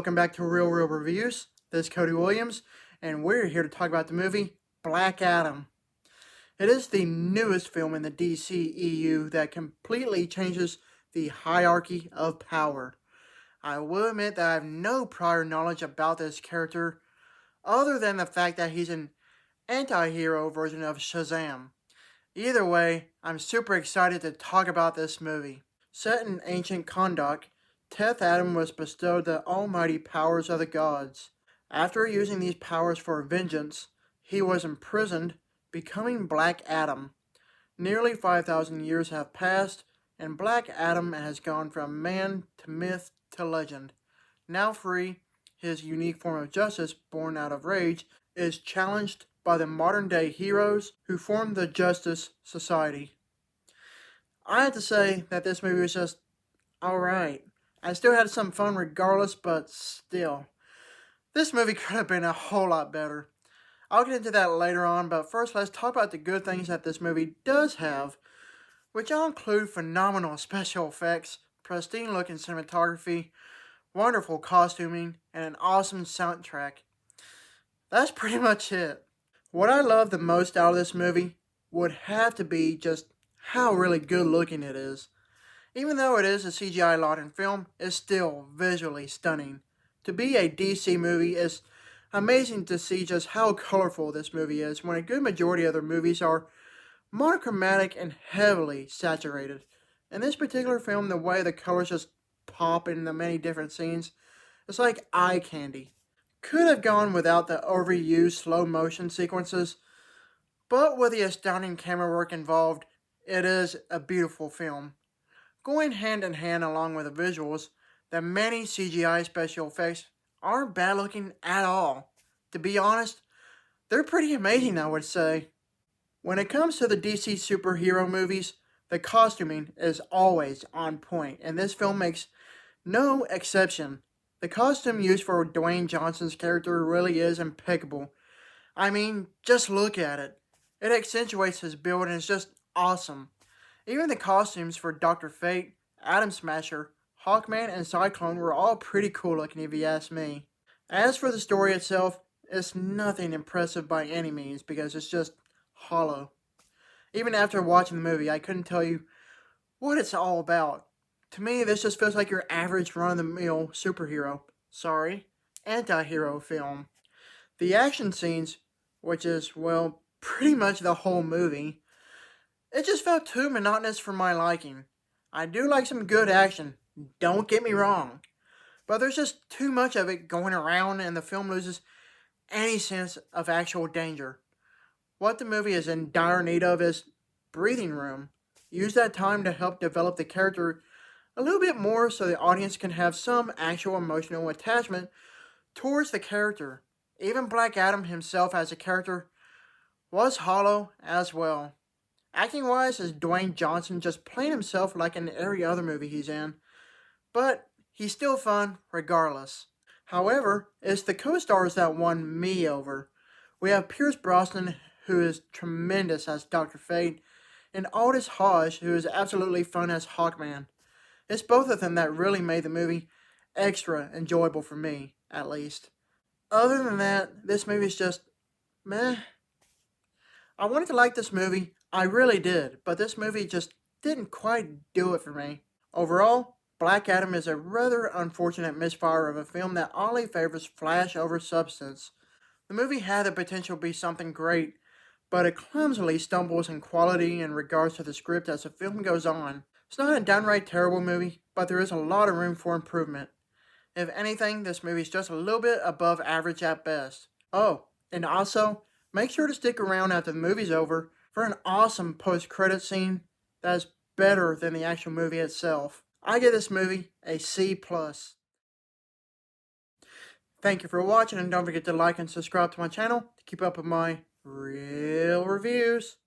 welcome back to Real Reviews. This is Cody Williams, and we're here to talk about the movie Black Adam. It is the newest film in the DCEU that completely changes the hierarchy of power. I will admit that I have no prior knowledge about this character, other than the fact that he's an anti-hero version of Shazam. Either way, I'm super excited to talk about this movie. Set in ancient Kahndaq, 10th Adam was bestowed the almighty powers of the gods. After using these powers for vengeance, he was imprisoned, becoming Black Adam. Nearly 5,000 years have passed, and Black Adam has gone from man to myth to legend. Now free, his unique form of justice, born out of rage, is challenged by the modern-day heroes who form the Justice Society. I have to say that this movie was just alright. I still had some fun regardless, but still. This movie could have been a whole lot better. I'll get into that later on, but first let's talk about the good things that this movie does have, which all include phenomenal special effects, pristine looking cinematography, wonderful costuming, and an awesome soundtrack. That's pretty much it. What I love the most out of this movie would have to be just how really good looking it is. Even though it is a CGI laden film, it's still visually stunning. To be a DC movie, it's amazing to see just how colorful this movie is, when a good majority of their movies are monochromatic and heavily saturated. In this particular film, the way the colors just pop in the many different scenes, it's like eye candy. Could have gone without the overused slow motion sequences, but with the astounding camera work involved, it is a beautiful film. Going hand in hand along with the visuals, the many CGI special effects aren't bad looking at all. To be honest, they're pretty amazing, I would say. When it comes to the DC superhero movies, the costuming is always on point, and this film makes no exception. The costume used for Dwayne Johnson's character really is impeccable. I mean, just look at it. It accentuates his build and is just awesome. Even the costumes for Dr. Fate, Atom Smasher, Hawkman, and Cyclone were all pretty cool looking if you ask me. As for the story itself, it's nothing impressive by any means because it's just hollow. Even after watching the movie, I couldn't tell you what it's all about. To me, this just feels like your average run-of-the-mill anti-hero film. The action scenes, which is, well, pretty much the whole movie, it just felt too monotonous for my liking. I do like some good action, don't get me wrong, but there's just too much of it going around and the film loses any sense of actual danger. What the movie is in dire need of is breathing room. Use that time to help develop the character a little bit more so the audience can have some actual emotional attachment towards the character. Even Black Adam himself as a character was hollow as well. Acting-wise, is Dwayne Johnson just playing himself like in every other movie he's in, but he's still fun regardless. However, it's the co-stars that won me over. We have Brosnan, who is tremendous as Dr. Fate, and Aldis Hodge, who is absolutely fun as Hawkman. It's both of them that really made the movie extra enjoyable for me, at least. Other than that, this movie is just meh. I wanted to like this movie, I really did, but this movie just didn't quite do it for me. Overall, Black Adam is a rather unfortunate misfire of a film that only favors flash over substance. The movie had the potential to be something great, but it clumsily stumbles in quality in regards to the script as the film goes on. It's not a downright terrible movie, but there is a lot of room for improvement. If anything, this movie is just a little bit above average at best. Oh, and also, make sure to stick around after the movie's over for an awesome post-credit scene that is better than the actual movie itself. I give this movie a C+. Thank you for watching, and don't forget to like and subscribe to my channel to keep up with my real reviews.